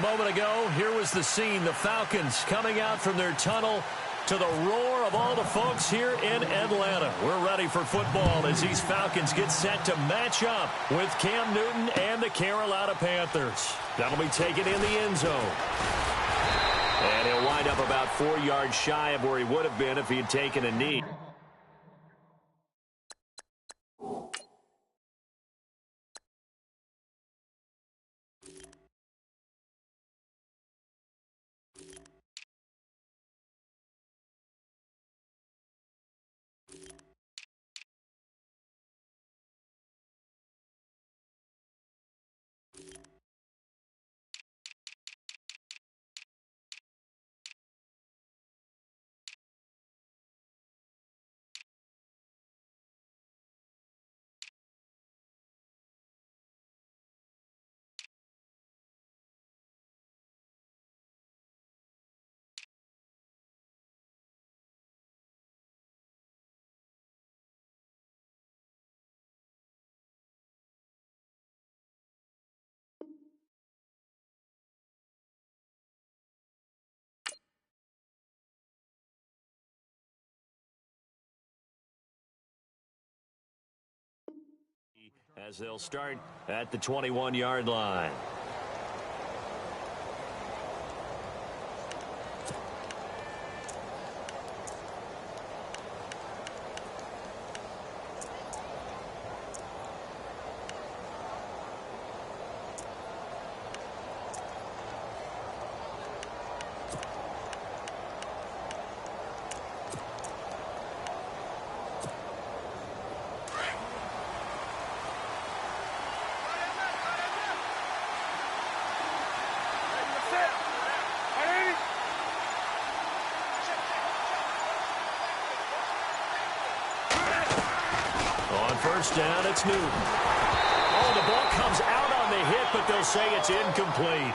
moment ago, here was the scene. The Falcons coming out from their tunnel to the roar of all the folks here in Atlanta. We're ready for football as these Falcons get set to match up with Cam Newton and the Carolina Panthers. That'll be taken in the end zone. And he'll wind up about 4 yards shy of where he would have been if he had taken a knee. As they'll start at the 21-yard line. First down, it's Newton. Oh, the ball comes out on the hit, but they'll say it's incomplete.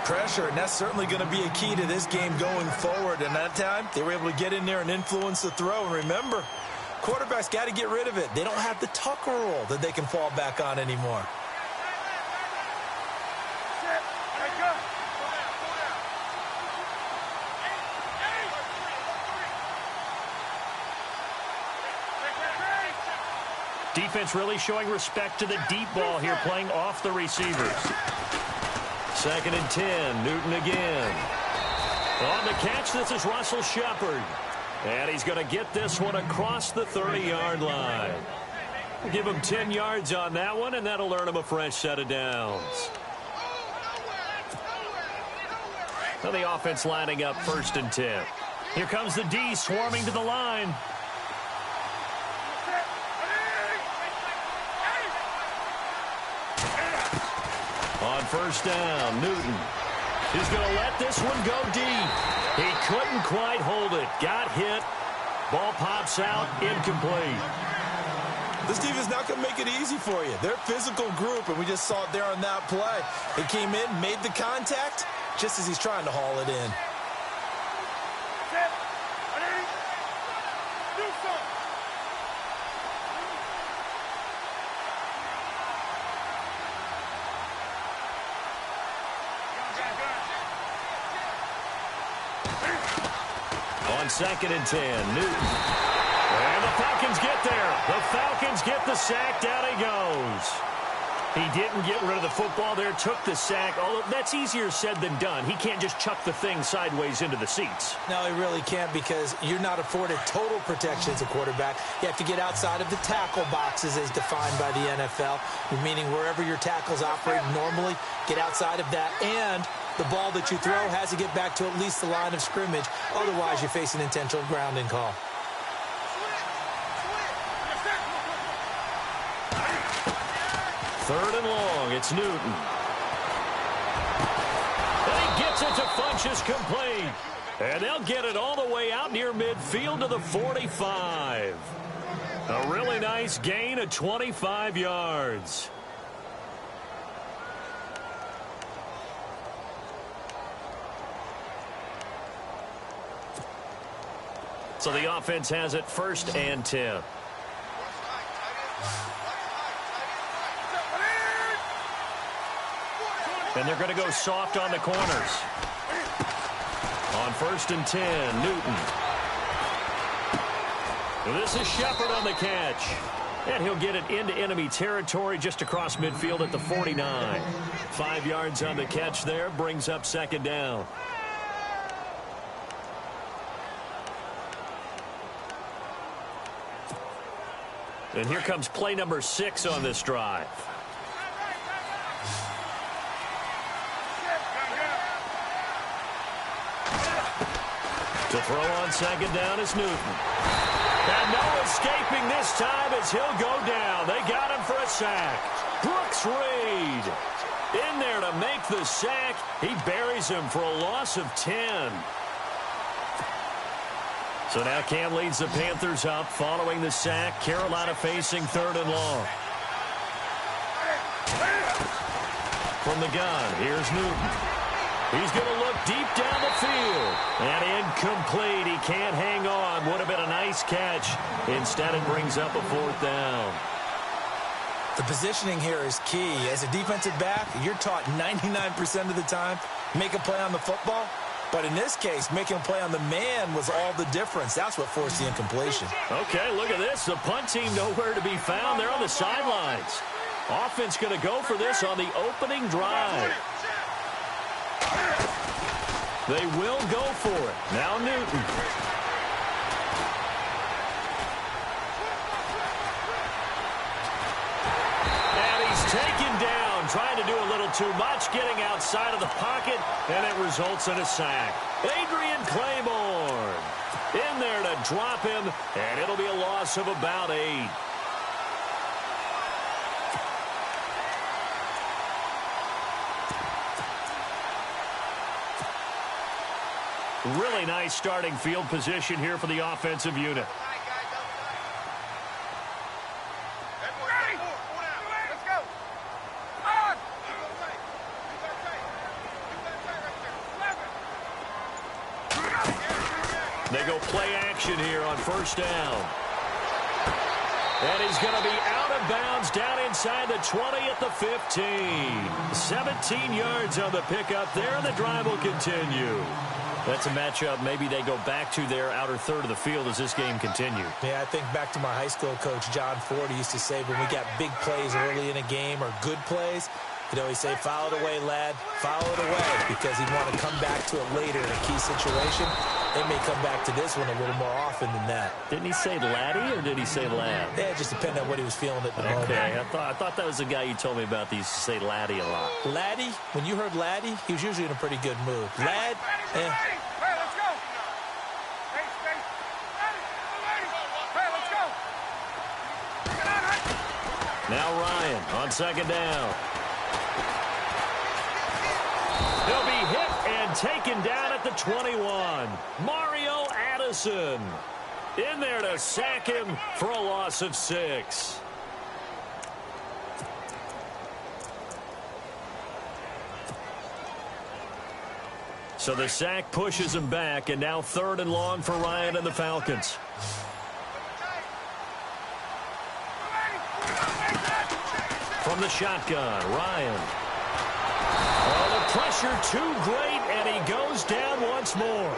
Pressure, and that's certainly going to be a key to this game going forward. And that time, they were able to get in there and influence the throw. And remember, quarterbacks got to get rid of it. They don't have the Tucker rule that they can fall back on anymore. Defense really showing respect to the deep ball here, playing off the receivers. 2nd and 10, Newton again. On the catch, this is Russell Shepard. And he's going to get this one across the 30-yard line. We'll give him 10 yards on that one, and that'll earn him a fresh set of downs. Now the offense lining up 1st and 10. Here comes the D swarming to the line. On 1st down, Newton. He's going to let this one go deep. He couldn't quite hold it. Got hit. Ball pops out, incomplete. This defense not going to make it easy for you. They're a physical group, and we just saw it there on that play. He came in, made the contact, just as he's trying to haul it in. On 2nd and 10, Newton. And the Falcons get there. The Falcons get the sack. Down he goes. He didn't get rid of the football there, took the sack. Although that's easier said than done. He can't just chuck the thing sideways into the seats. No, he really can't, because you're not afforded total protection as a quarterback. You have to get outside of the tackle boxes as defined by the NFL, meaning wherever your tackles operate normally, get outside of that. And the ball that you throw has to get back to at least the line of scrimmage. Otherwise, you're facing intentional grounding call. 3rd and long, it's Newton. And he gets it to Funchess complete. And they'll get it all the way out near midfield to the 45. A really nice gain of 25 yards. So the offense has it 1st and 10. And they're going to go soft on the corners. On 1st and 10, Newton. This is Shepard on the catch. And he'll get it into enemy territory just across midfield at the 49. 5 yards on the catch there, brings up 2nd down. And here comes play number 6 on this drive. To throw on 2nd down is Newton. And no escaping this time as he'll go down. They got him for a sack. Brooks Reed in there to make the sack. He buries him for a loss of 10. So now Cam leads the Panthers up following the sack. Carolina facing 3rd and long. From the gun, here's Newton. He's going to look deep down the field. And incomplete. He can't hang on. Would have been a nice catch. Instead, it brings up a 4th down. The positioning here is key. As a defensive back, you're taught 99% of the time, make a play on the football. But in this case, making a play on the man was all the difference. That's what forced the incompletion. Okay, look at this. The punt team nowhere to be found. They're on the sidelines. Offense going to go for this on the opening drive. They will go for it. Now Newton. And he's taken down, trying to do a little too much, getting outside of the pocket, and it results in a sack. Adrian Claiborne in there to drop him, and it'll be a loss of about 8. Really nice starting field position here for the offensive unit. They go play action here on 1st down. And he's going to be out of bounds down inside the 20 at the 15. 17 yards on the pickup there, and the drive will continue. That's a matchup maybe they go back to their outer third of the field as this game continues. Yeah, I think back to my high school coach, John Ford. He used to say when we got big plays early in a game or good plays, he'd always say, foul it away, lad, foul it away, because he'd want to come back to it later in a key situation. They may come back to this one a little more often than that. Didn't he say laddie or did he say lad? Yeah, it just depended on what he was feeling at the moment. Okay, I thought that was the guy you told me about. He used to say laddie a lot. Laddie, when you heard laddie, he was usually in a pretty good mood. Lad, Now Ryan on 2nd down. He'll be hit and taken down at the 21. Mario Addison in there to sack him for a loss of 6. So the sack pushes him back, and now 3rd and long for Ryan and the Falcons. From the shotgun, Ryan. Oh, the pressure too great, and he goes down once more.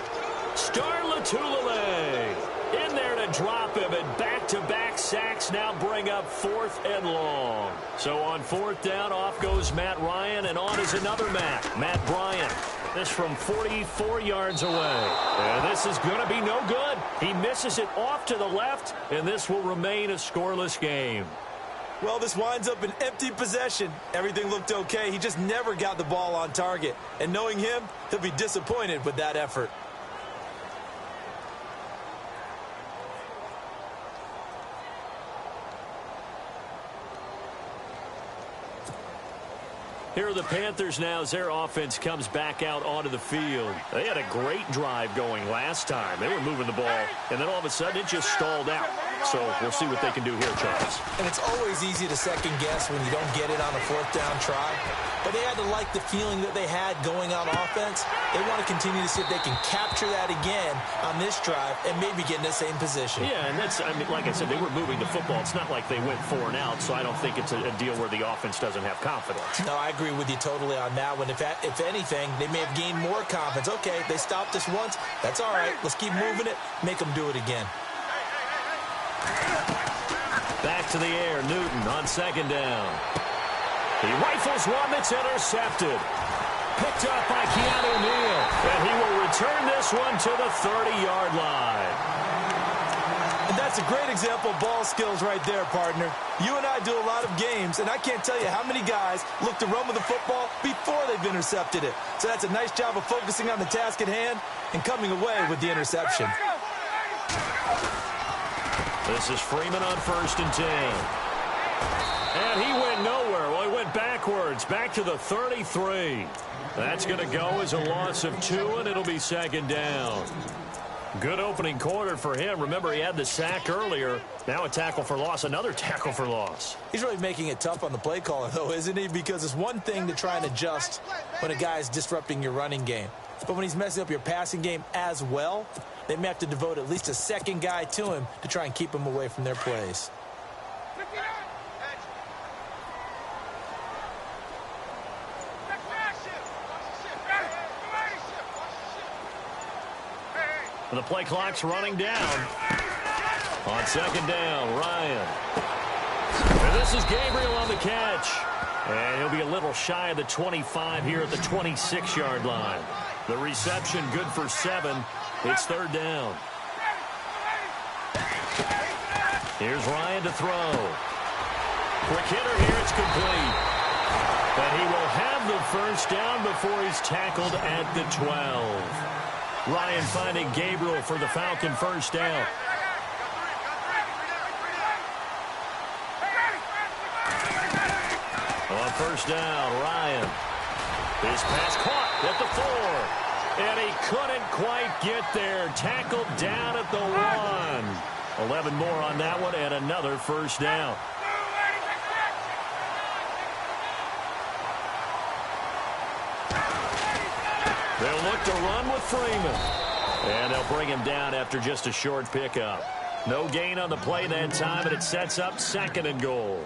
Star Latulele in there to drop him, and back-to-back sacks now bring up 4th and long. So on 4th down, off goes Matt Ryan, and on is another Matt Bryant. This from 44 yards away. And this is going to be no good. He misses it off to the left, and this will remain a scoreless game. well, this winds up an empty possession. Everything looked okay. He just never got the ball on target. And knowing him, he'll be disappointed with that effort. Here are the Panthers now as their offense comes back out onto the field. They had a great drive going last time. They were moving the ball, and then all of a sudden it just stalled out. So we'll see what they can do here, Charles. And it's always easy to second guess when you don't get it on a fourth down try. but they had to like the feeling that they had going on offense. They want to continue to see if they can capture that again on this drive and maybe get in the same position. Yeah, and that's, I mean, like I said, they were moving the football. It's not like they went 4 and out, so I don't think it's a deal where the offense doesn't have confidence. No, I agree with you totally on that one. If anything, they may have gained more confidence. Okay, they stopped us once. That's all right. Let's keep moving it. Make them do it again. Back to the air, Newton on 2nd down. He rifles one that's intercepted. Picked up by Keanu Neal. And he will return this one to the 30-yard line. And that's a great example of ball skills right there, partner. You and I do a lot of games, and I can't tell you how many guys look to run with the football before they've intercepted it. So that's a nice job of focusing on the task at hand and coming away with the interception. This is Freeman on 1st and 10. And he went nowhere. Well, he went backwards, back to the 33. That's going to go as a loss of 2, and it'll be 2nd down. Good opening quarter for him. Remember, he had the sack earlier. Now a tackle for loss, another tackle for loss. He's really making it tough on the play caller, though, isn't he? Because it's one thing to try and adjust when a guy's disrupting your running game. But when he's messing up your passing game as well, they may have to devote at least a second guy to him to try and keep him away from their plays. And the play clock's running down. On 2nd down, Ryan. And this is Gabriel on the catch. And he'll be a little shy of the 25 here at the 26-yard line. The reception good for 7. It's 3rd down. Here's Ryan to throw. Quick hitter here, it's complete. But he will have the 1st down before he's tackled at the 12. Ryan finding Gabriel for the Falcon 1st down. On 1st down, Ryan. His pass caught at the 4. And he couldn't quite get there. Tackled down at the 1. 11 more on that one and another 1st down. They'll look to run with Freeman. And they'll bring him down after just a short pickup. No gain on the play that time, and it sets up 2nd and goal.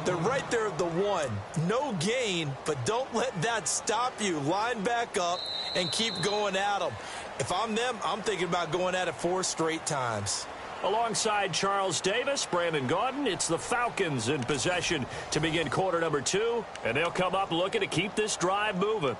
They're right there at the 1. No gain, but don't let that stop you. Line back up and keep going at them. If I'm them, I'm thinking about going at it 4 straight times. Alongside Charles Davis, Brandon Gaudin, it's the Falcons in possession to begin quarter number 2. And they'll come up looking to keep this drive moving.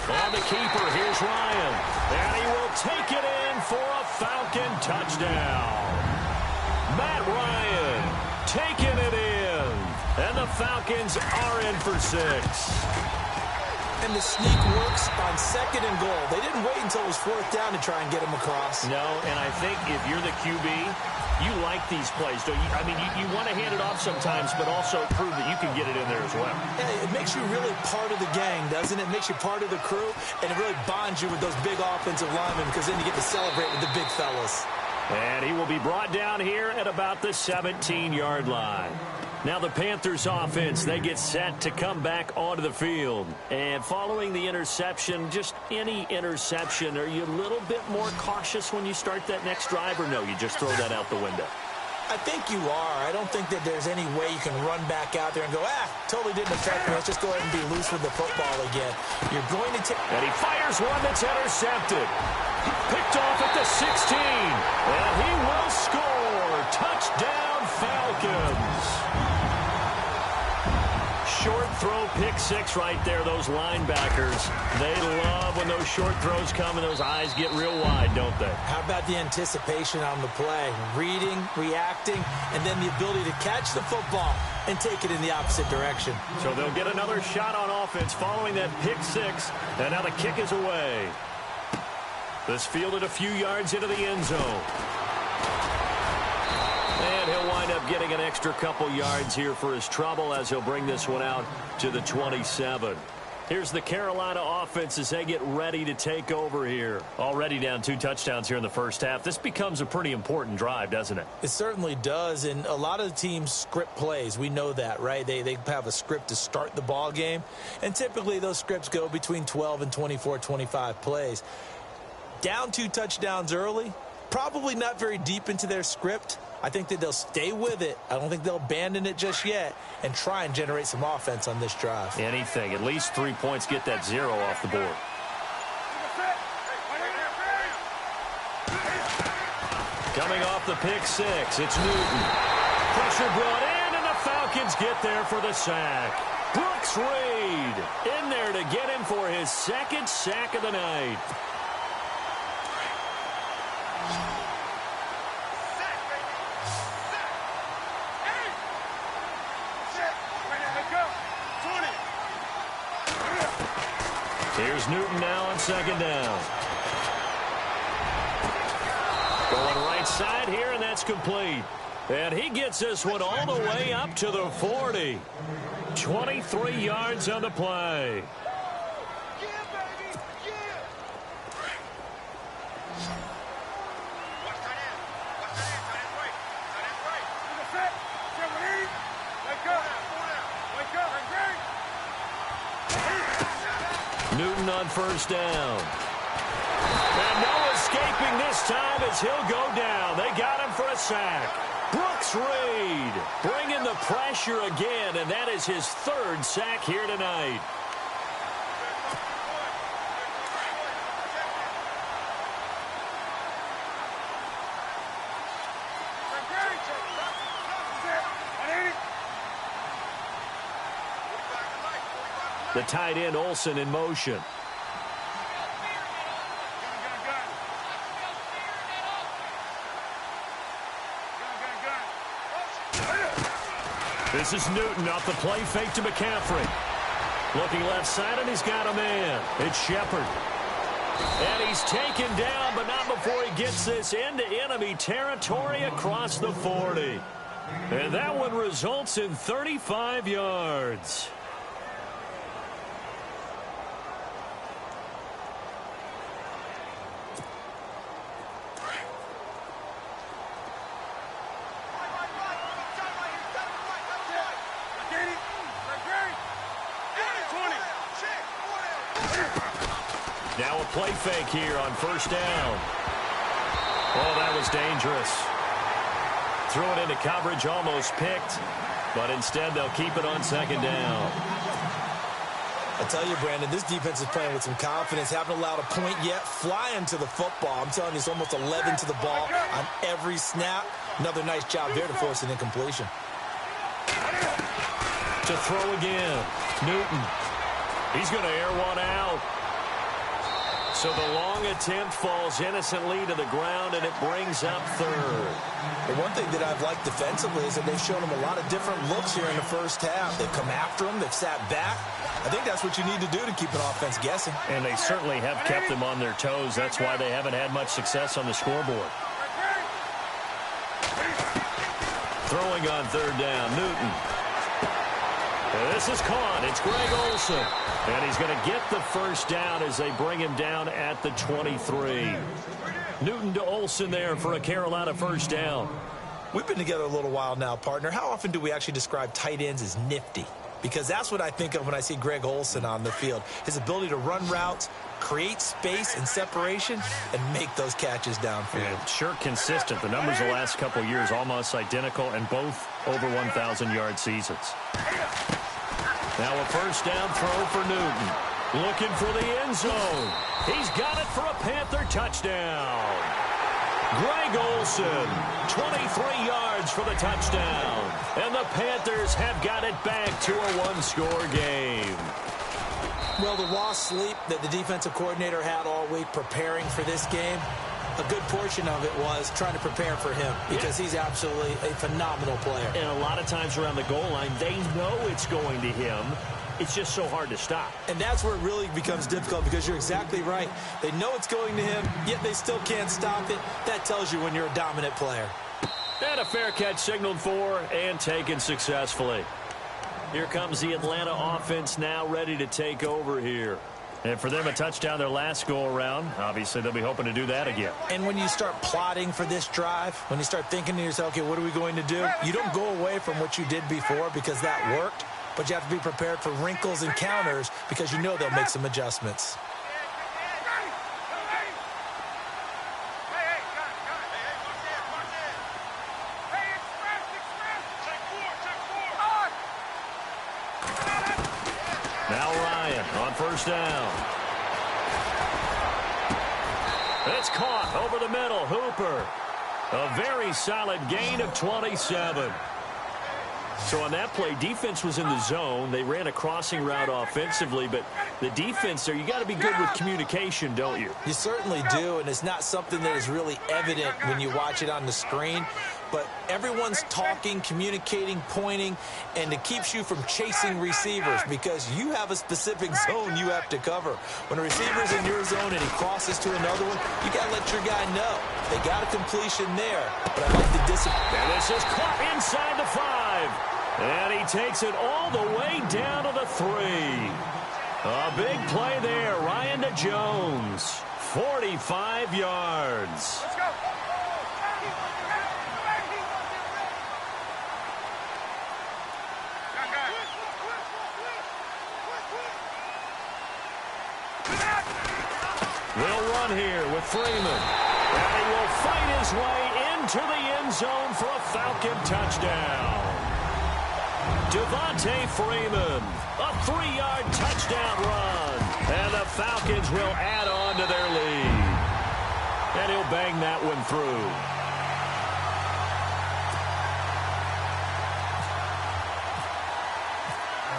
On the keeper, here's Ryan. And he will take it in for a Falcon touchdown. Matt Ryan taking it in. And the Falcons are in for 6. And the sneak works on 2nd and goal. They didn't wait until it was 4th down to try and get him across. No, and I think if you're the QB, you like these plays, don't you? I mean, you want to hand it off sometimes, but also prove that you can get it in there as well. Yeah, it makes you really part of the gang, doesn't it? It makes you part of the crew, and it really bonds you with those big offensive linemen because then you get to celebrate with the big fellas. And he will be brought down here at about the 17-yard line. Now the Panthers offense, they get set to come back onto the field. And following the interception, just any interception, are you a little bit more cautious when you start that next drive, or no, you just throw that out the window? I think you are. I don't think that there's any way you can run back out there and go, totally didn't affect me. Let's just go ahead and be loose with the football again. You're going to take... And he fires one that's intercepted. Picked off at the 16. And he will score. Touchdown, Falcons. Short throw, pick 6 right there. Those linebackers, they love when those short throws come and those eyes get real wide, don't they? How about the anticipation on the play? Reading, reacting, and then the ability to catch the football and take it in the opposite direction. So they'll get another shot on offense following that pick 6, and now the kick is away. This fielded a few yards into the end zone. And he'll wind up getting an extra couple yards here for his trouble as he'll bring this one out to the 27. Here's the Carolina offense as they get ready to take over here. Already down 2 touchdowns here in the first half. This becomes a pretty important drive, doesn't it? It certainly does, and a lot of the teams script plays. We know that, right? They have a script to start the ball game, and typically those scripts go between 12 and 24, 25 plays. Down 2 touchdowns early, probably not very deep into their script. I think that they'll stay with it. I don't think they'll abandon it just yet and try and generate some offense on this drive. Anything. At least 3 points, get that 0 off the board. Coming off the pick 6, it's Newton. Pressure brought in, and the Falcons get there for the sack. Brooks Reed in there to get him for his 2nd sack of the night. Here's Newton now on 2nd down. Going right side here, and that's complete. And he gets this one all the way up to the 40. 23 yards on the play. Newton on 1st down. And no escaping this time as he'll go down. They got him for a sack. Brooks Reed bringing the pressure again, and that is his 3rd sack here tonight. The tight end Olsen in motion. This is Newton off the play fake to McCaffrey. Looking left side, and he's got a man. It's Shepard. And he's taken down, but not before he gets this into enemy territory across the 40. And that one results in 35 yards. Now a play fake here on 1st down. Oh, that was dangerous. Threw it into coverage, almost picked, but instead they'll keep it on 2nd down. I tell you, Brandon, this defense is playing with some confidence. Haven't allowed a point yet. Flying to the football. I'm telling you, it's almost 11 to the ball on every snap. Another nice job there to force an incompletion. To throw again. Newton. He's going to air one out. So the long attempt falls innocently to the ground, and it brings up 3rd. The one thing that I've liked defensively is that they've shown him a lot of different looks here in the first half. They've come after him. They've sat back. I think that's what you need to do to keep an offense guessing. And they certainly have kept them on their toes. That's why they haven't had much success on the scoreboard. Throwing on 3rd down, Newton. And this is caught. It's Greg Olsen. And he's going to get the 1st down as they bring him down at the 23. Newton to Olsen there for a Carolina 1st down. We've been together a little while now, partner. How often do we actually describe tight ends as nifty? Because that's what I think of when I see Greg Olsen on the field. His ability to run routes, create space and separation, and make those catches downfield. Yeah, sure consistent. The numbers the last couple of years almost identical, and both over 1,000-yard seasons. Now a 1st down throw for Newton. Looking for the end zone. He's got it for a Panther touchdown. Greg Olsen, 23 yards for the touchdown. And the Panthers have got it back to a 1-score game. Well, the raw sleep that the defensive coordinator had all week preparing for this game, a good portion of it was trying to prepare for him because he's absolutely a phenomenal player. And a lot of times around the goal line, they know it's going to him. It's just so hard to stop. And that's where it really becomes difficult because you're exactly right. They know it's going to him, yet they still can't stop it. That tells you when you're a dominant player. And a fair catch signaled for and taken successfully. Here comes the Atlanta offense now ready to take over here. And for them, a touchdown their last go-around. Obviously, they'll be hoping to do that again. And when you start plotting for this drive, when you start thinking to yourself, okay, what are we going to do? You don't go away from what you did before because that worked, but you have to be prepared for wrinkles and counters because you know they'll make some adjustments. First down. It's caught over the middle. Hooper. A very solid gain of 27. So on that play, defense was in the zone. They ran a crossing route offensively, but the defense there, you got to be good with communication, don't you? You certainly do, and it's not something that is really evident when you watch it on the screen. But everyone's talking, communicating, pointing, and it keeps you from chasing receivers because you have a specific zone you have to cover. When a receiver's in your zone and he crosses to another one, you got to let your guy know. They got a completion there, but I like the discipline. And this is caught inside the 5. And he takes it all the way down to the 3. A big play there. Ryan to Jones. 45 yards. Let's go. Will run here with Freeman. And he will fight his way into the end zone for a Falcon touchdown. Devontae Freeman, a 3-yard touchdown run. And the Falcons will add on to their lead. And he'll bang that one through.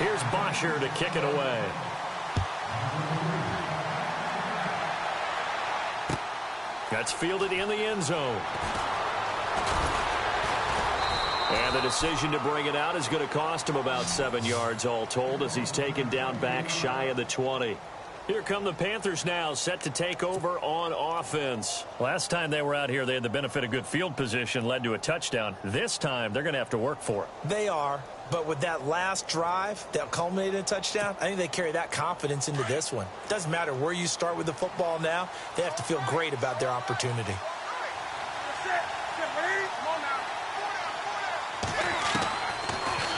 Here's Bosher to kick it away. That's fielded in the end zone. And the decision to bring it out is going to cost him about 7 yards all told as he's taken down back shy of the 20. Here come the Panthers now, set to take over on offense. Last time they were out here, they had the benefit of good field position, led to a touchdown. This time, they're going to have to work for it. They are, but with that last drive that culminated in a touchdown, I think they carry that confidence into this one. Doesn't matter where you start with the football now, they have to feel great about their opportunity.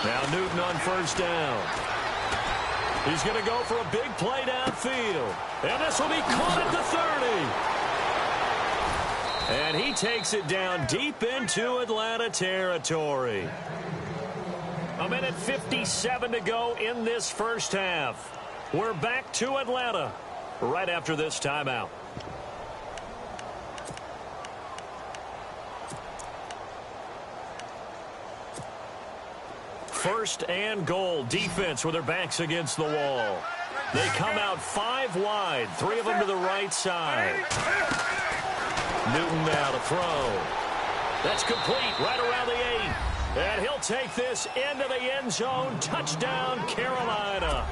Now Newton on first down. He's going to go for a big play downfield. And this will be caught at the 30. And he takes it down deep into Atlanta territory. 1:57 to go in this first half. We're back to Atlanta right after this timeout. First and goal. Defense with their backs against the wall. They come out 5 wide. 3 of them to the right side. Newton now to throw. That's complete right around the 8. And he'll take this into the end zone. Touchdown, Carolina.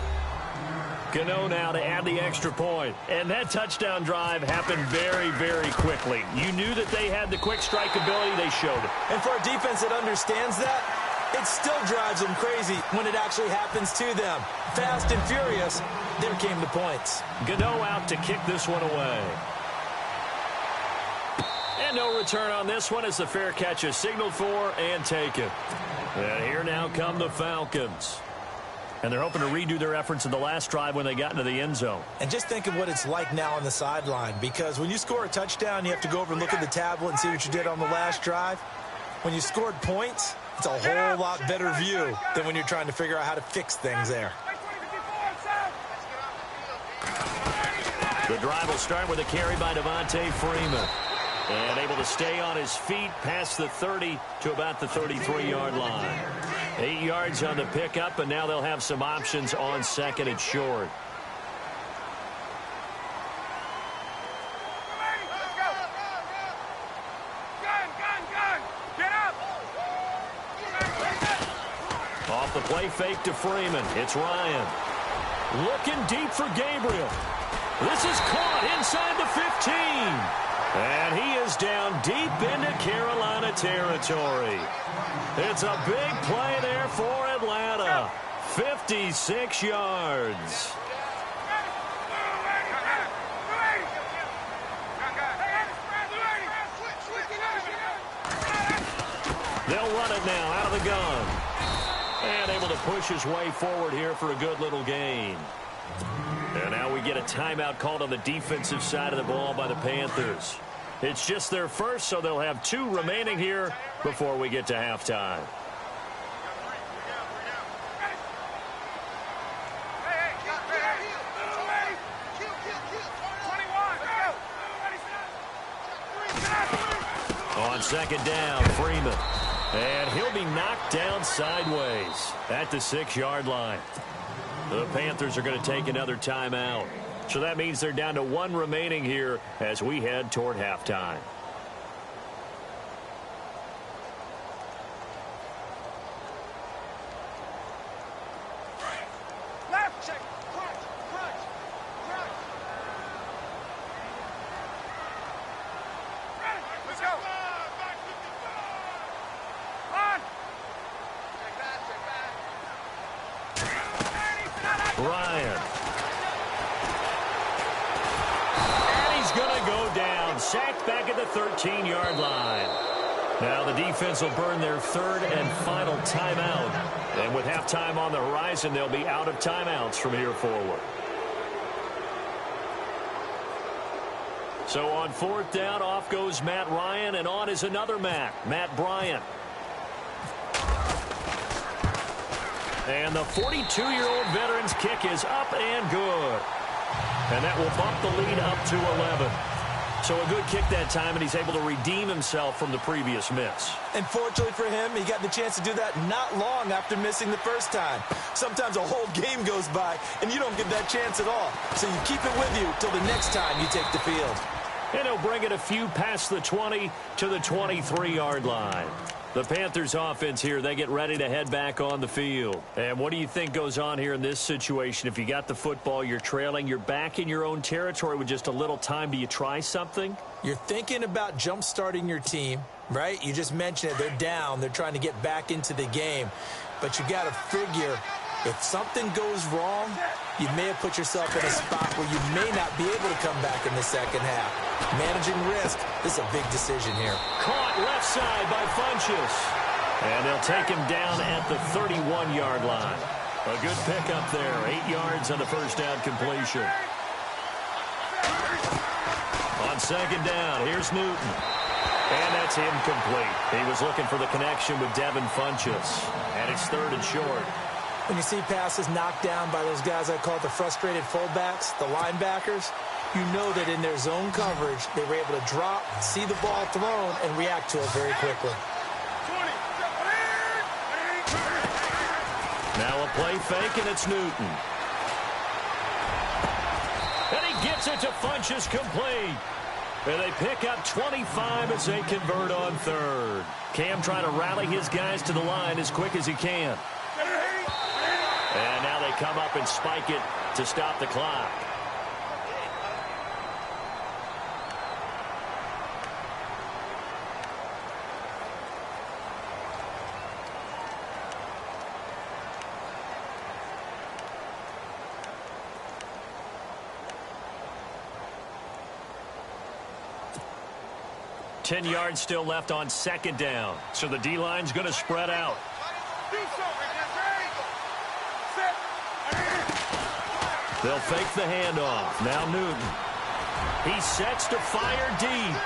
Gano now to add the extra point. And that touchdown drive happened very, very quickly. You knew that they had the quick strike ability. They showed it. And for a defense that understands that, it still drives them crazy when it actually happens to them. Fast and furious, there came the points. Gano out to kick this one away. And no return on this one as the fair catch is signaled for and taken. And here now come the Falcons. And they're hoping to redo their efforts in the last drive when they got into the end zone. And just think of what it's like now on the sideline, because when you score a touchdown, you have to go over and look at the tablet and see what you did on the last drive. When you scored points, it's a whole lot better view than when you're trying to figure out how to fix things there. The drive will start with a carry by Devontae Freeman. And able to stay on his feet past the 30 to about the 33-yard line. 8 yards on the pickup, and now they'll have some options on second and short. Off the play fake to Freeman. It's Ryan. Looking deep for Gabriel. This is caught inside the 15. And he is down deep into Carolina territory. It's a big play there for Atlanta. 56 yards. They'll run it now out of the gun. And able to push his way forward here for a good little gain. And now we get a timeout called on the defensive side of the ball by the Panthers. It's just their first, so they'll have 2 remaining here before we get to halftime. On second down, Freeman. And he'll be knocked down sideways at the 6-yard line. The Panthers are going to take another timeout. So that means they're down to 1 remaining here as we head toward halftime. Ryan. And he's going to go down. Sacked back at the 13-yard line. Now the defense will burn their 3rd and final timeout. And with halftime on the horizon, they'll be out of timeouts from here forward. So on 4th down, off goes Matt Ryan, and on is another Matt Bryant. And the 42-year-old veteran's kick is up and good. And that will bump the lead up to 11. So a good kick that time, and he's able to redeem himself from the previous miss. And fortunately for him, he got the chance to do that not long after missing the first time. Sometimes a whole game goes by, and you don't get that chance at all. So you keep it with you till the next time you take the field. And he'll bring it a few past the 20 to the 23-yard line. The Panthers offense here, they get ready to head back on the field. And what do you think goes on here in this situation? If you got the football, you're trailing, you're back in your own territory with just a little time. Do you try something? You're thinking about jump-starting your team, right? You just mentioned it. They're down. They're trying to get back into the game. But you got to figure, if something goes wrong, you may have put yourself in a spot where you may not be able to come back in the second half. Managing risk is a big decision here. Caught left side by Funchess. And they'll take him down at the 31-yard line. A good pickup there. 8 yards on the first down completion. On second down, here's Newton. And that's incomplete. He was looking for the connection with Devin Funchess. And it's 3rd and short. When you see passes knocked down by those guys I call the frustrated fullbacks, the linebackers, you know that in their zone coverage, they were able to drop, see the ball thrown, and react to it very quickly. Now a play fake, and it's Newton. And he gets it to Funchess complete. And they pick up 25 as they convert on 3rd. Cam trying to rally his guys to the line as quick as he can. And now they come up and spike it to stop the clock. Ten yards still left on second down. So the D-line's going to spread out. They'll fake the handoff. Now Newton. He sets to fire deep.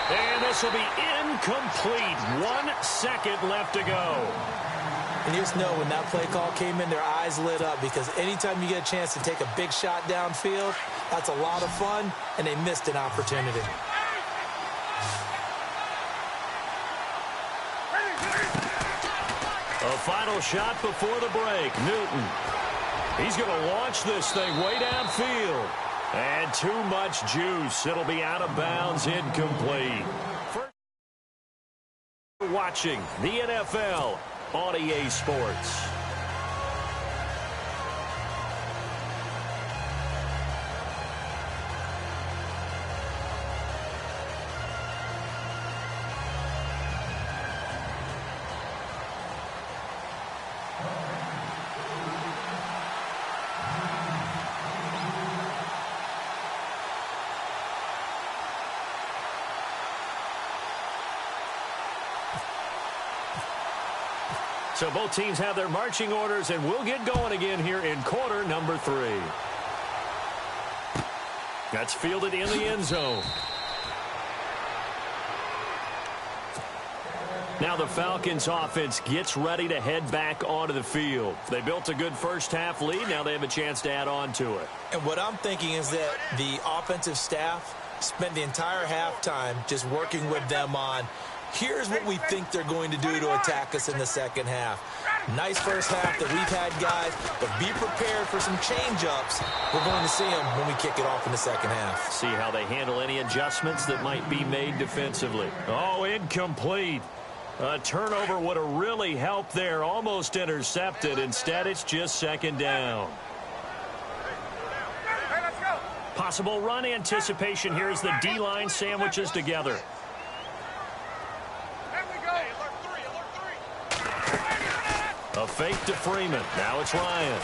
And this will be incomplete. 1 second left to go. And you just know when that play call came in, their eyes lit up, because anytime you get a chance to take a big shot downfield, that's a lot of fun, and they missed an opportunity. A final shot before the break. Newton. He's going to launch this thing way downfield. And too much juice. It'll be out of bounds, incomplete. Watching the NFL on EA Sports. So both teams have their marching orders, and we'll get going again here in quarter number 3. That's fielded in the end zone. Now the Falcons offense gets ready to head back onto the field. They built a good first half lead. Now they have a chance to add on to it. And what I'm thinking is that the offensive staff spent the entire halftime just working with them on, here's what we think they're going to do to attack us in the second half. Nice first half that we've had, guys, but be prepared for some change-ups. We're going to see them when we kick it off in the second half. See how they handle any adjustments that might be made defensively. Oh, incomplete. A turnover would have really helped there. Almost intercepted. Instead, it's just second down. Possible run anticipation here as the D-line sandwiches together. A fake to Freeman. Now it's Ryan.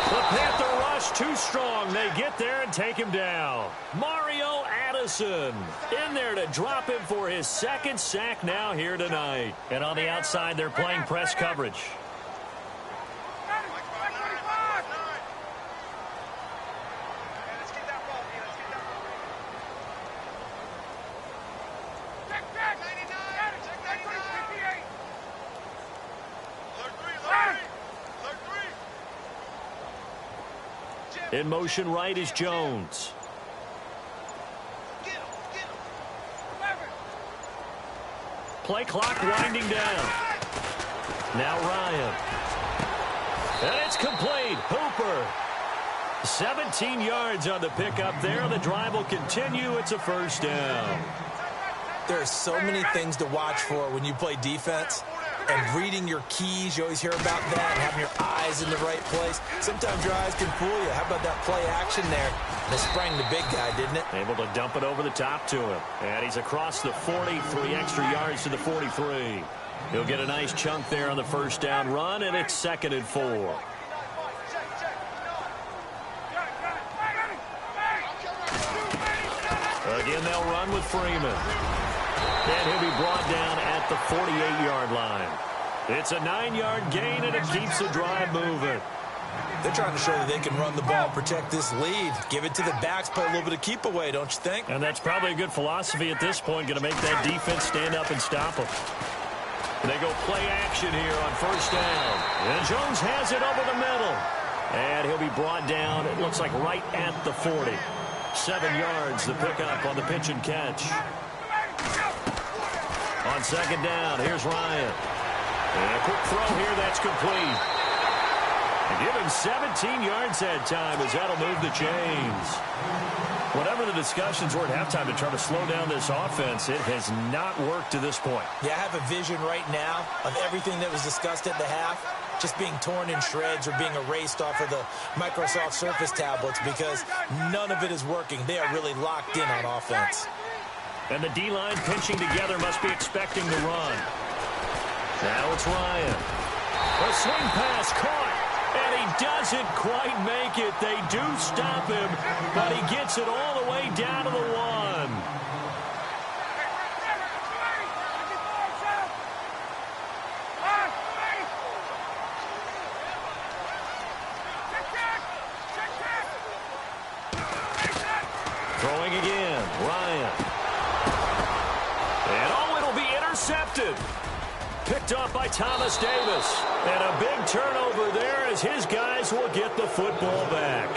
The Panther rush too strong. They get there and take him down. Mario Addison in there to drop him for his second sack now here tonight. And on the outside, they're playing press coverage. In motion right is Jones. Play clock winding down. Now Ryan. And it's complete. Hooper. 17 yards on the pickup there. The drive will continue. It's a first down. There are so many things to watch for when you play defense. And reading your keys, you always hear about that, and having your eyes in the right place. Sometimes your eyes can fool you. How about that play action there? They sprang the big guy, didn't it? Able to dump it over the top to him. And he's across the 40, 3 extra yards to the 43. He'll get a nice chunk there on the first down run, and it's 2nd and 4. Again, they'll run with Freeman. And he'll be brought down at the 48-yard line. It's a 9-yard gain, and it keeps the drive moving. They're trying to show that they can run the ball, protect this lead. Give it to the backs, play a little bit of keep away, don't you think? And that's probably a good philosophy at this point, going to make that defense stand up and stop them. They go play action here on first down. And Jones has it over the middle. And he'll be brought down, it looks like right at the 40. 7 yards, the pickup on the pitch and catch. On second down, here's Ryan. And a quick throw here, that's complete. And give him 17 yards that time as that'll move the chains. Whatever the discussions were at halftime to try to slow down this offense, it has not worked to this point. Yeah, I have a vision right now of everything that was discussed at the half just being torn in shreds or being erased off of the Microsoft Surface tablets because none of it is working. They are really locked in on offense. And the D-line pinching together must be expecting the run. Now it's Ryan. A swing pass caught. And he doesn't quite make it. They do stop him, but he gets it all the way down to the 1. Throwing again, Ryan. And oh, it'll be intercepted. Picked off by Thomas Davis. And a big turnover there as his guys will get the football back.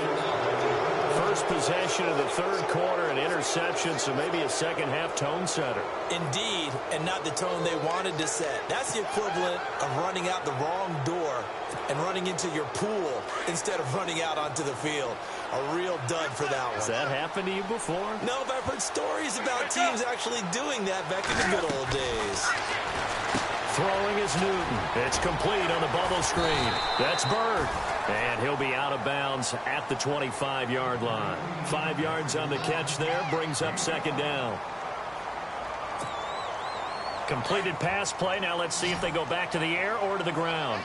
First possession of the third quarter, an interception, so maybe a second half tone setter. Indeed, and not the tone they wanted to set. That's the equivalent of running out the wrong door and running into your pool instead of running out onto the field. A real dud for that one. Has that happened to you before? No, but I've heard stories about teams actually doing that back in the good old days. Throwing is Newton. It's complete on the bubble screen. That's Bird. And he'll be out of bounds at the 25-yard line. 5 yards on the catch there brings up second down. Completed pass play. Now let's see if they go back to the air or to the ground.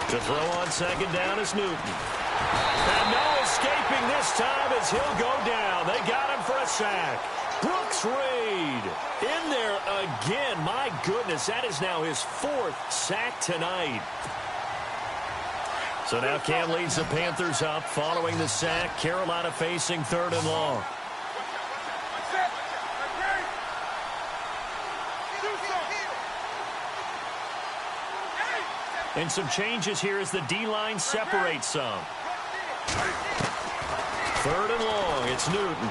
To throw on second down is Newton. And no escaping this time as he'll go down. They got him for a sack. Brooks Reed in there again. My goodness, that is now his 4th sack tonight. So now Cam leads the Panthers up following the sack. Carolina facing 3rd and long. And some changes here as the D-line separates some. 3rd and long, it's Newton.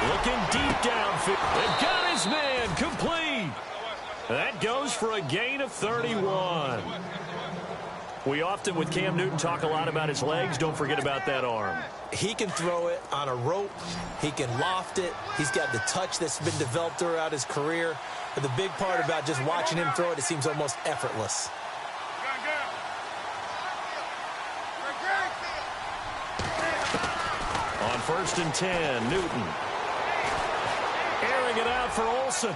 Looking deep downfield. They've got his man complete. That goes for a gain of 31. We often, with Cam Newton, talk a lot about his legs. Don't forget about that arm. He can throw it on a rope. He can loft it. He's got the touch that's been developed throughout his career. But the big part about just watching him throw it, it seems almost effortless. On 1st and 10, Newton. Airing it out for Olsen.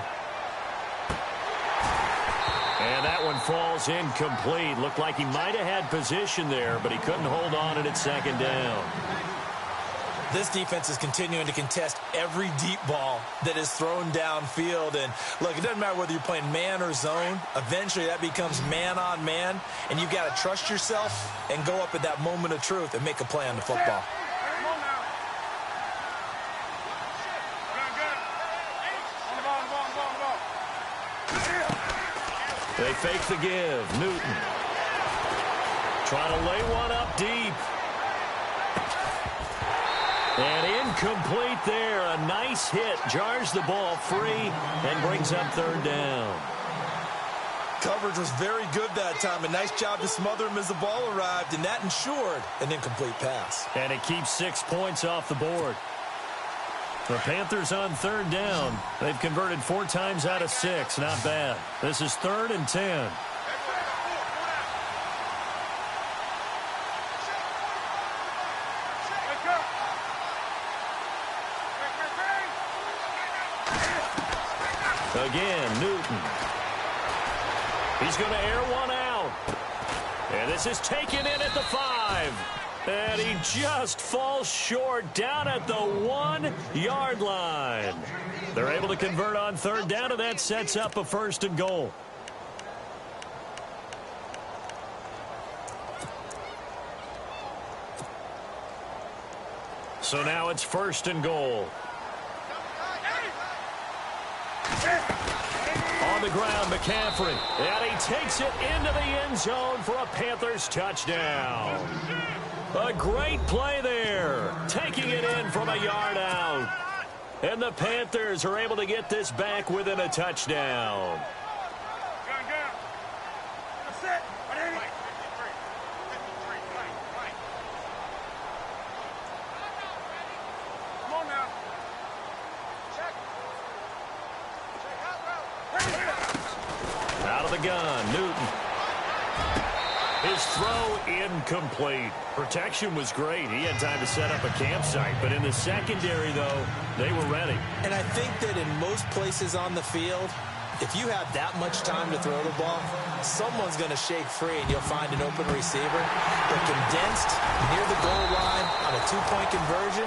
And that one falls incomplete. Looked like he might have had position there, but he couldn't hold on it at 2nd down. This defense is continuing to contest every deep ball that is thrown downfield. And, look, it doesn't matter whether you're playing man or zone. Eventually, that becomes man on man, and you've got to trust yourself and go up at that moment of truth and make a play on the football. They fake the give. Newton trying to lay one up deep. And incomplete there. A nice hit. Jars the ball free and brings up 3rd down. Coverage was very good that time. A nice job to smother him as the ball arrived, and that ensured an incomplete pass. And it keeps 6 points off the board. The Panthers on 3rd down. They've converted 4 times out of 6. Not bad. This is 3rd and 10. Again, Newton. He's going to air one out. And this is taken in at the 5. And he just falls short down at the 1-yard line. They're able to convert on 3rd down, and that sets up a 1st and goal. So now it's 1st and goal. On the ground, McCaffrey. And he takes it into the end zone for a Panthers touchdown. A great play there. Taking it in from a yard out. And the Panthers are able to get this back within a touchdown. Out of the gun, Newton. His throw incomplete. Protection was great. He had time to set up a campsite. But in the secondary, though, they were ready. And I think that in most places on the field, if you have that much time to throw the ball, someone's going to shake free and you'll find an open receiver. But condensed near the goal line on a 2-point conversion,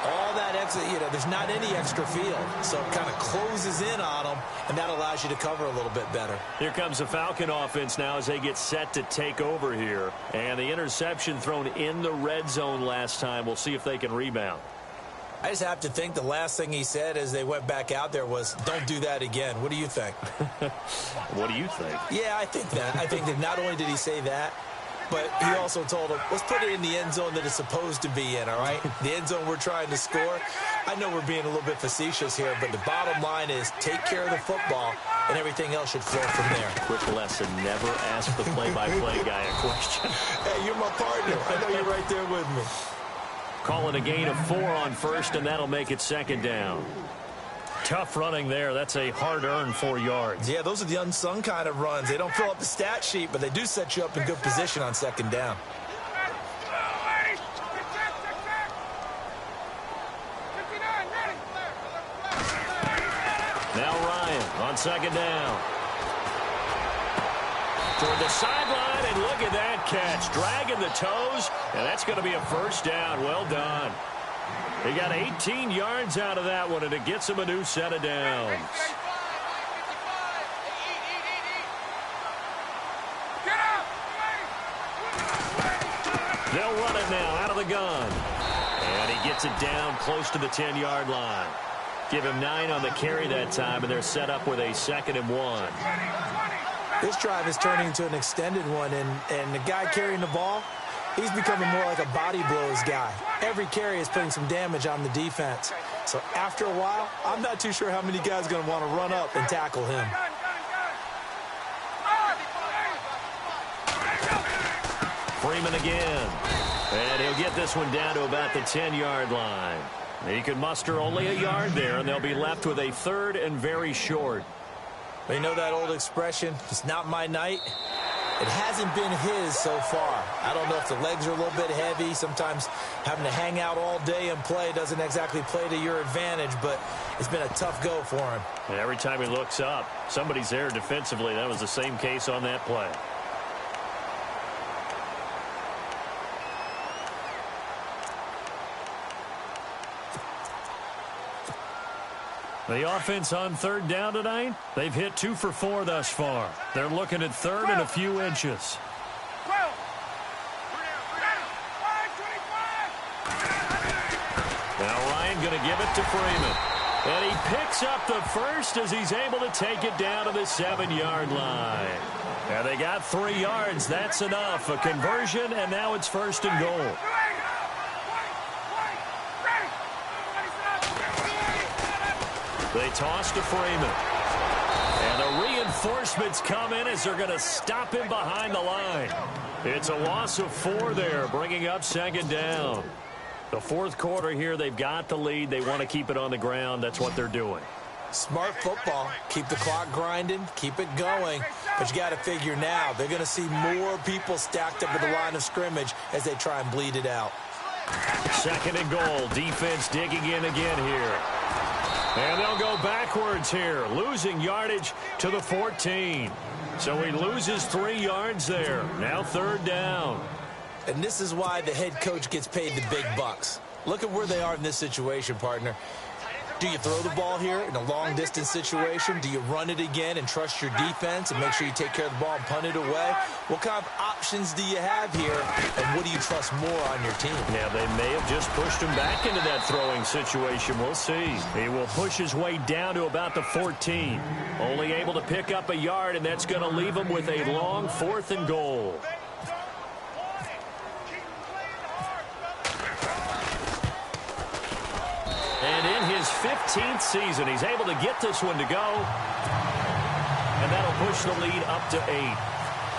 all that extra, there's not any extra field. So it kind of closes in on them, and that allows you to cover a little bit better. Here comes the Falcon offense now as they get set to take over here. And the interception thrown in the red zone last time. We'll see if they can rebound. I just have to think the last thing he said as they went back out there was, don't do that again. What do you think? What do you think? Yeah, I think that. I think that not only did he say that, but he also told him, let's put it in the end zone that it's supposed to be in, all right? The end zone we're trying to score. I know we're being a little bit facetious here, but the bottom line is take care of the football, and everything else should flow from there. Quick lesson, never ask the play-by-play guy a question. Hey, you're my partner. I know you're right there with me. Call it a gain of 4 on 1st, and that'll make it 2nd down. Tough running there. That's a hard-earned 4 yards. Yeah, those are the unsung kind of runs. They don't fill up the stat sheet, but they do set you up in good position on 2nd down. Now Ryan on 2nd down. Toward the sideline, and look at that catch. Dragging the toes, and that's going to be a first down. Well done. He got 18 yards out of that one, and it gets him a new set of downs. They'll run it now out of the gun. And he gets it down close to the 10-yard line. Give him 9 on the carry that time, and they're set up with a 2nd and 1. This drive is turning into an extended one, and the guy carrying the ball, he's becoming more like a body blows guy. Every carry is putting some damage on the defense. So after a while, I'm not too sure how many guys are going to want to run up and tackle him. Freeman again. And he'll get this one down to about the 10-yard line. He can muster only a yard there, and they'll be left with a 3rd and very short. You know that old expression, it's not my night? It hasn't been his so far. I don't know if the legs are a little bit heavy. Sometimes having to hang out all day and play doesn't exactly play to your advantage, but it's been a tough go for him. And every time he looks up, somebody's there defensively. That was the same case on that play. The offense on 3rd down tonight, they've hit 2 for 4 thus far. They're looking at 3rd and a few inches. Now Ryan going to give it to Freeman. And he picks up the first as he's able to take it down to the 7-yard line. And they got 3 yards. That's enough. A conversion, and now it's 1st and goal. They toss to Freeman. And the reinforcements come in as they're going to stop him behind the line. It's a loss of 4 there, bringing up 2nd down. The 4th quarter here, they've got the lead. They want to keep it on the ground. That's what they're doing. Smart football. Keep the clock grinding. Keep it going. But you got to figure now, they're going to see more people stacked up at the line of scrimmage as they try and bleed it out. 2nd and goal. Defense digging in again here. And they'll go backwards here, losing yardage to the 14. So he loses 3 yards there. Now 3rd down. And this is why the head coach gets paid the big bucks. Look at where they are in this situation, partner. Do you throw the ball here in a long-distance situation? Do you run it again and trust your defense and make sure you take care of the ball and punt it away? What kind of options do you have here, and what do you trust more on your team? Yeah, they may have just pushed him back into that throwing situation. We'll see. He will push his way down to about the 14. Only able to pick up a yard, and that's going to leave him with a long 4th and goal. And in his 15th season, he's able to get this one to go. And that'll push the lead up to 8.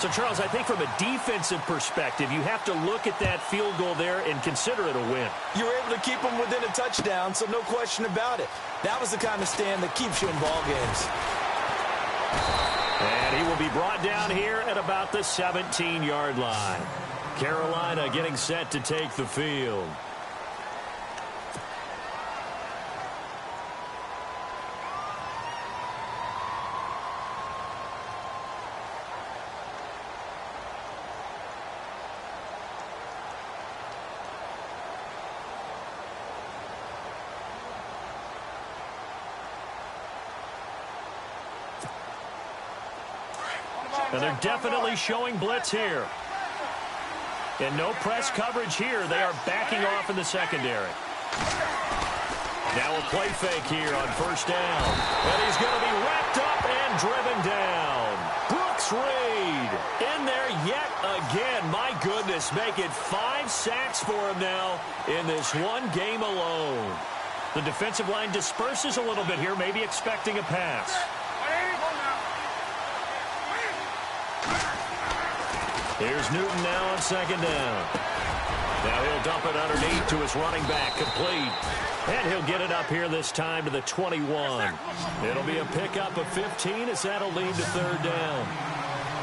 So, Charles, I think from a defensive perspective, you have to look at that field goal there and consider it a win. You were able to keep them within a touchdown, so no question about it. That was the kind of stand that keeps you in ball games. And he will be brought down here at about the 17-yard line. Carolina getting set to take the field. And they're definitely showing blitz here. And no press coverage here. They are backing off in the secondary. Now a play fake here on 1st down. And he's going to be wrapped up and driven down. Brooks Reed in there yet again. My goodness, make it 5 sacks for him now in this one game alone. The defensive line disperses a little bit here, maybe expecting a pass. Here's Newton now on 2nd down. Now he'll dump it underneath to his running back, complete. And he'll get it up here this time to the 21. It'll be a pickup of 15 as that'll lead to 3rd down.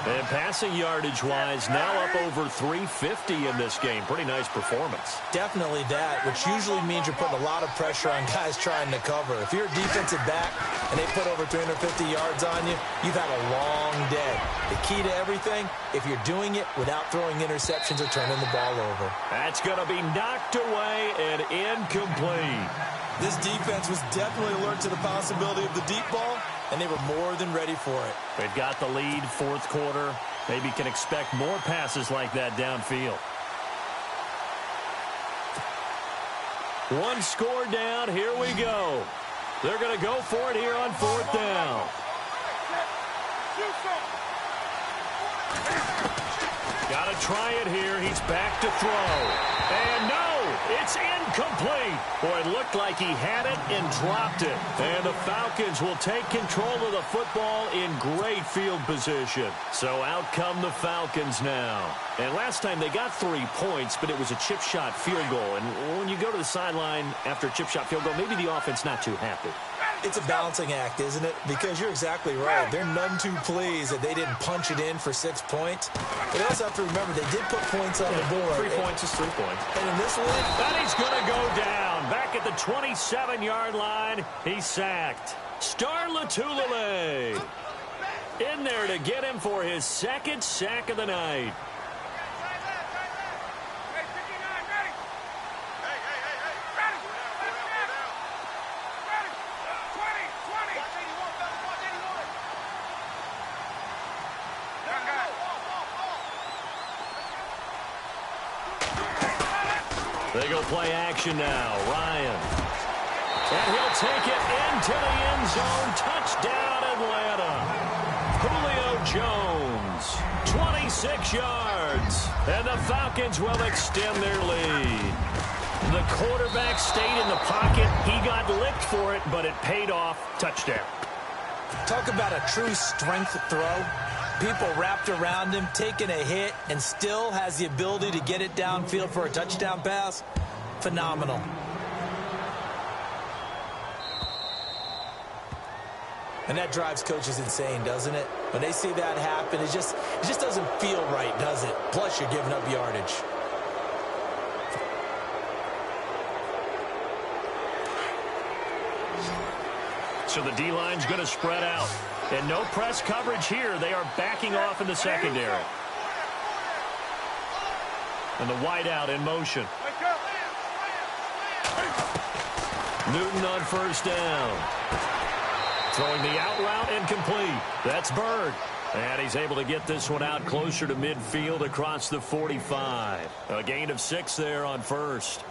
And passing yardage-wise, now up over 350 in this game. Pretty nice performance. Definitely that, which usually means you're putting a lot of pressure on guys trying to cover. If you're a defensive back and they put over 350 yards on you, you've had a long day. The key to everything, if you're doing it without throwing interceptions or turning the ball over. That's going to be knocked away and incomplete. This defense was definitely alert to the possibility of the deep ball, and they were more than ready for it. They've got the lead, fourth quarter. Maybe can expect more passes like that downfield. One score down. Here we go. They're going to go for it here on fourth down. Got to try it here. He's back to throw. And no, it's incomplete. Boy, it looked like he had it and dropped it. And the Falcons will take control of the football in great field position. So out come the Falcons now. And last time they got 3 points, but it was a chip shot field goal. And when you go to the sideline after a chip shot field goal, maybe the offense not too happy. It's a balancing act, isn't it? Because you're exactly right. They're none too pleased that they didn't punch it in for 6 points. But they also have to remember they did put points on the board. 3 points is 3 points. And in this league, and he's going to go down. Back at the 27-yard line, he's sacked. Star Lotulelei in there to get him for his second sack of the night. They go play action now. Ryan. And he'll take it into the end zone. Touchdown, Atlanta. Julio Jones. 26 yards. And the Falcons will extend their lead. The quarterback stayed in the pocket. He got licked for it, but it paid off. Touchdown. Talk about a true strength throw. People wrapped around him, taking a hit, and still has the ability to get it downfield for a touchdown pass. Phenomenal. And that drives coaches insane, doesn't it? When they see that happen, it just doesn't feel right, does it? Plus, you're giving up yardage. So the D-line's going to spread out. And no press coverage here. They are backing off in the secondary. And the wideout in motion. Newton on first down. Throwing the out route incomplete. That's Bird. And he's able to get this one out closer to midfield across the 45. A gain of 6 there on first.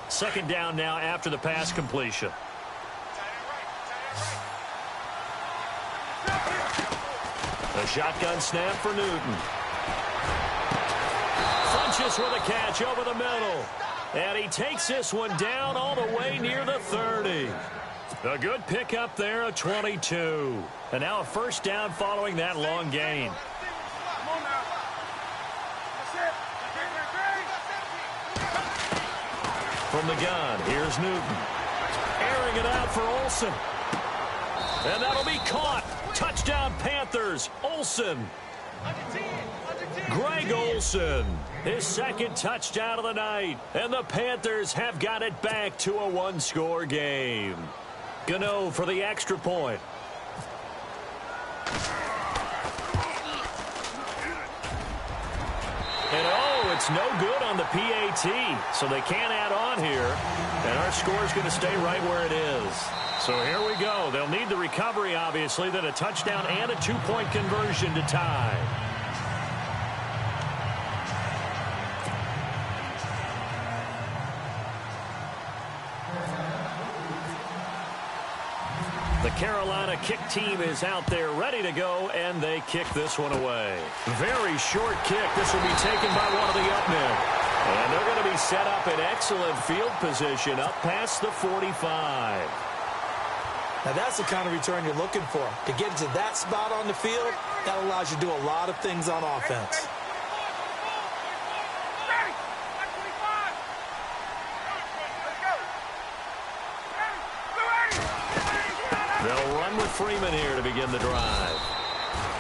Second down now after the pass completion. A shotgun snap for Newton. Funches with a catch over the middle. And he takes this one down all the way near the 30. A good pickup there, a 22. And now a first down following that long gain. From the gun, here's Newton. Airing it out for Olsen. And that'll be caught. Touchdown, Panthers. Olsen. Greg Olsen. His second touchdown of the night. And the Panthers have got it back to a one-score game. Gano for the extra point. And oh, it's no good on the PAT. So they can't add on here. And our score is going to stay right where it is. So here we go. They'll need the recovery, obviously, then a touchdown and a two-point conversion to tie. The Carolina kick team is out there ready to go, and they kick this one away. Very short kick. This will be taken by one of the up men. And they're going to be set up in excellent field position up past the 45. Now, that's the kind of return you're looking for. To get to that spot on the field, that allows you to do a lot of things on offense. They'll run with Freeman here to begin the drive.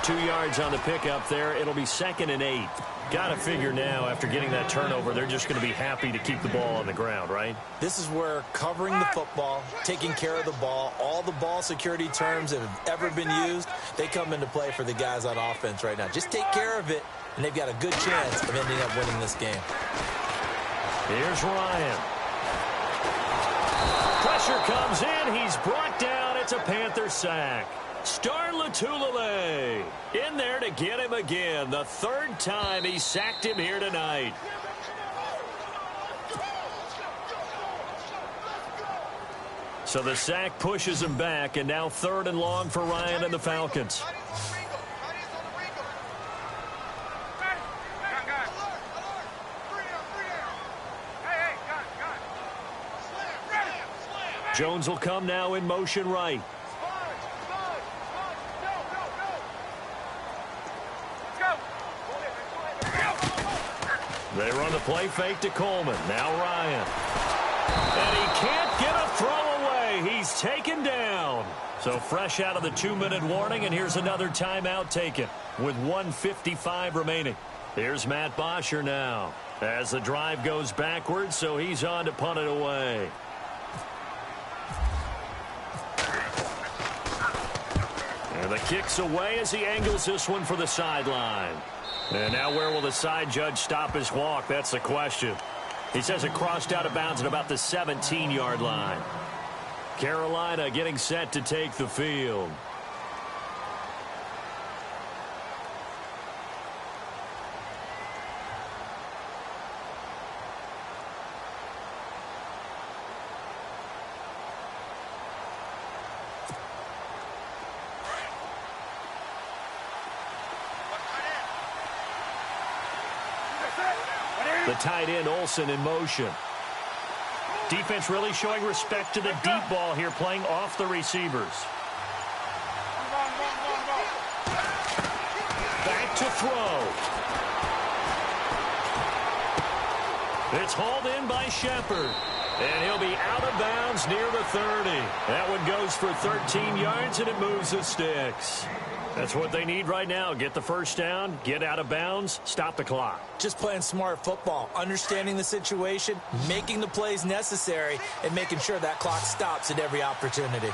2 yards on the pickup there. It'll be 2nd and 8. Got to figure now, after getting that turnover, they're just going to be happy to keep the ball on the ground, right? This is where covering the football, taking care of the ball, all the ball security terms that have ever been used, they come into play for the guys on offense right now. Just take care of it, and they've got a good chance of ending up winning this game. Here's Ryan. Pressure comes in. He's brought down. It's a Panther sack. Star Lotulelei in there to get him again. The 3rd time he sacked him here tonight. So the sack pushes him back, and now 3rd and long for Ryan and the Falcons. Jones will come now in motion right. They run the play fake to Coleman. Now Ryan. And he can't get a throw away. He's taken down. So fresh out of the 2-minute warning, and here's another timeout taken with 1:55 remaining. Here's Matt Bosher now as the drive goes backwards, so he's on to punt it away. And the kick's away as he angles this one for the sideline. And now where will the side judge stop his walk? That's the question. He says it crossed out of bounds at about the 17-yard line. Carolina getting set to take the field. The tight end, Olsen, in motion. Defense really showing respect to the deep ball here, playing off the receivers. Back to throw. It's hauled in by Shepard. And he'll be out of bounds near the 30. That one goes for 13 yards, and it moves the sticks. That's what they need right now. Get the first down, get out of bounds, stop the clock. Just playing smart football, understanding the situation, making the plays necessary, and making sure that clock stops at every opportunity.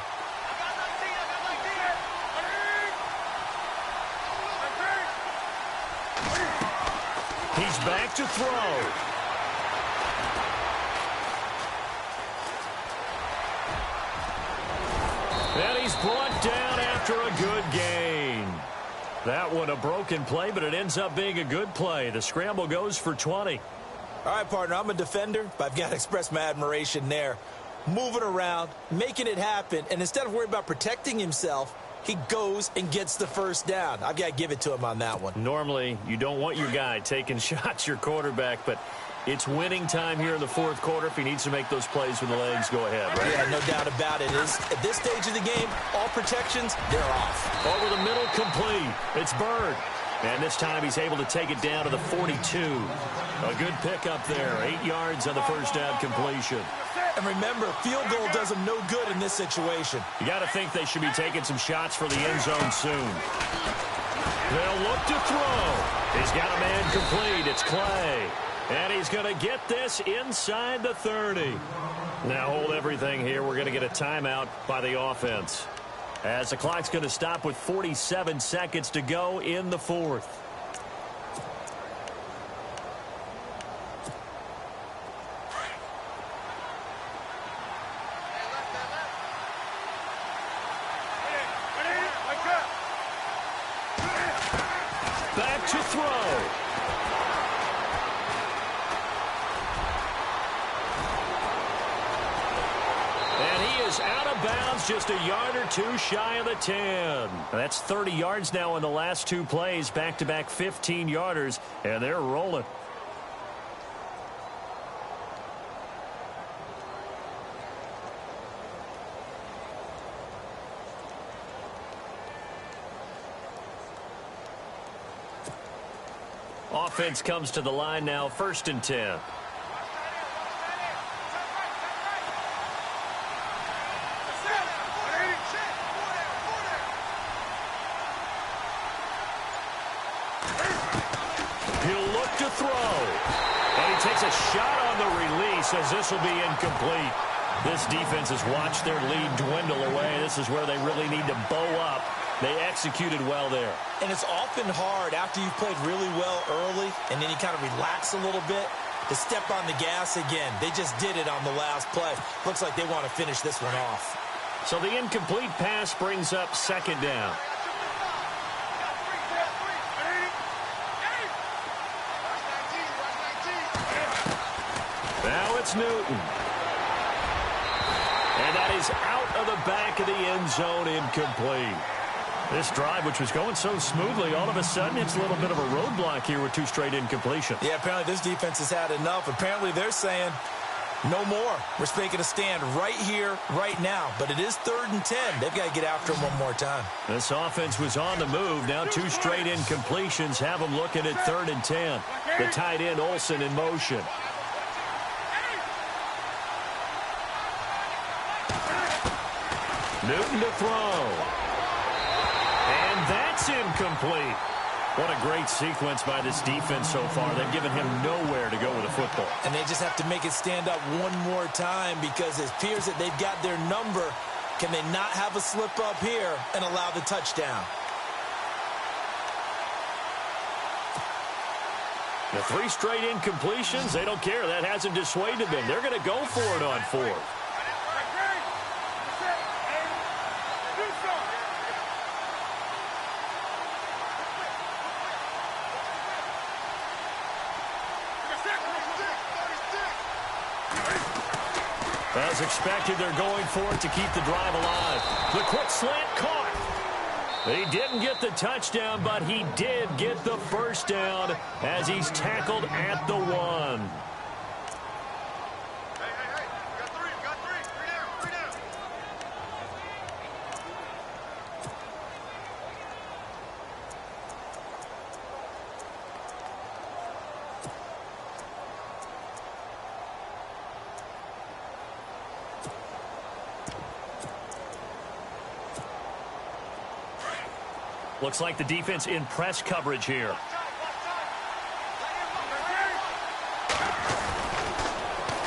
He's back to throw. And he's brought down after a good gain. That one a broken play, but it ends up being a good play. The scramble goes for 20. All right, partner, I'm a defender, but I've got to express my admiration there. Moving around, making it happen, and instead of worrying about protecting himself, he goes and gets the first down. I've got to give it to him on that one. Normally, you don't want your guy taking shots, your quarterback, but it's winning time here in the 4th quarter. If he needs to make those plays with the legs, go ahead, right? Yeah, no doubt about it. At this stage of the game, all protections, they're off. Over the middle, complete. It's Bird. And this time he's able to take it down to the 42. A good pickup there. 8 yards on the first down completion. And remember, field goal does them no good in this situation. You got to think they should be taking some shots for the end zone soon. They'll look to throw. He's got a man complete. It's Clay. And he's going to get this inside the 30. Now hold everything here. We're going to get a timeout by the offense, as the clock's going to stop with 47 seconds to go in the 4th. Back to throw. Out of bounds, just a yard or two shy of the 10. That's 30 yards now in the last 2 plays, back-to-back 15-yarders, and they're rolling. Offense comes to the line now, 1st and 10. to throw. And he takes a shot on the release as this will be incomplete. This defense has watched their lead dwindle away. This is where they really need to bow up. They executed well there. And it's often hard after you've played really well early and then you kind of relax a little bit to step on the gas again. They just did it on the last play. Looks like they want to finish this one off. So the incomplete pass brings up second down. Now it's Newton. And that is out of the back of the end zone, incomplete. This drive, which was going so smoothly, all of a sudden it's a little bit of a roadblock here with 2 straight incompletions. Yeah, apparently this defense has had enough. Apparently they're saying no more. We're making a stand right here, right now. But it is 3rd and 10. They've got to get after him one more time. This offense was on the move. Now 2 straight incompletions have them looking at 3rd and 10. The tight end, Olsen, in motion. Newton to throw. And that's incomplete. What a great sequence by this defense so far. They've given him nowhere to go with the football. And they just have to make it stand up one more time because it appears that they've got their number. Can they not have a slip up here and allow the touchdown? The 3 straight incompletions, they don't care. That hasn't dissuaded them. They're going to go for it on 4th. As expected, they're going for it to keep the drive alive. The quick slant caught. He didn't get the touchdown, but he did get the first down as he's tackled at the 1. Looks like the defense in press coverage here.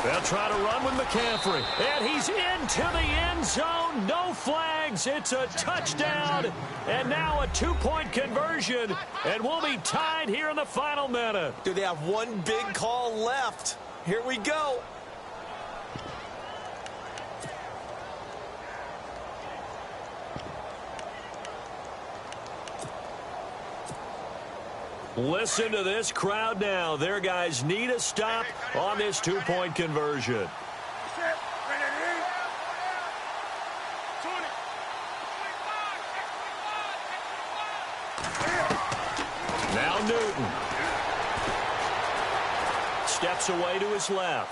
They'll try to run with McCaffrey. And he's into the end zone. No flags. It's a touchdown. And now a 2-point conversion. And we'll be tied here in the final minute. Do they have one big call left? Here we go. Listen to this crowd now. Their guys need a stop on this 2-point conversion. Now Newton. Steps away to his left.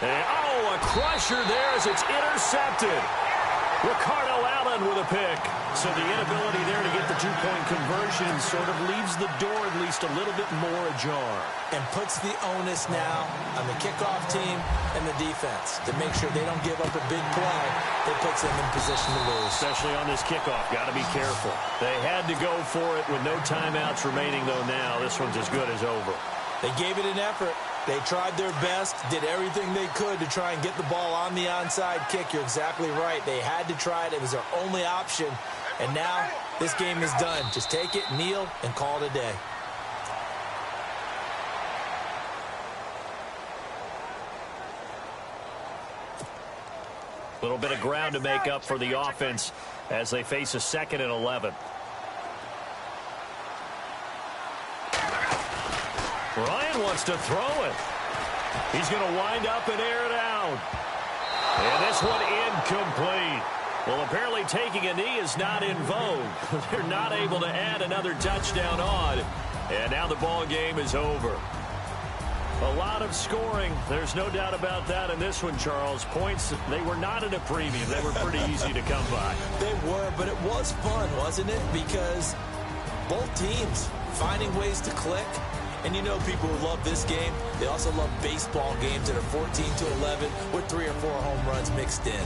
And, oh, a crusher there as it's intercepted. Ricardo Allen with a pick. So the inability there to get the 2-point conversion sort of leaves the door at least a little bit more ajar. And puts the onus now on the kickoff team and the defense to make sure they don't give up a big play that puts them in position to lose. Especially on this kickoff. Got to be careful. They had to go for it with no timeouts remaining, though now this one's as good as over. They gave it an effort. They tried their best, did everything they could to try and get the ball on the onside kick. You're exactly right. They had to try it. It was their only option. And now this game is done. Just take it, kneel, and call it a day. A little bit of ground to make up for the offense as they face a 2nd and 11. Ryan wants to throw it. He's going to wind up and air it out. And this one incomplete. Well, apparently taking a knee is not in vogue. They're not able to add another touchdown on. And now the ball game is over. A lot of scoring. There's no doubt about that in this one, Charles. Points, they were not at a premium. They were pretty easy to come by. They were, but it was fun, wasn't it? Because both teams finding ways to click. And you know people who love this game, they also love baseball games that are 14-11 with 3 or 4 home runs mixed in.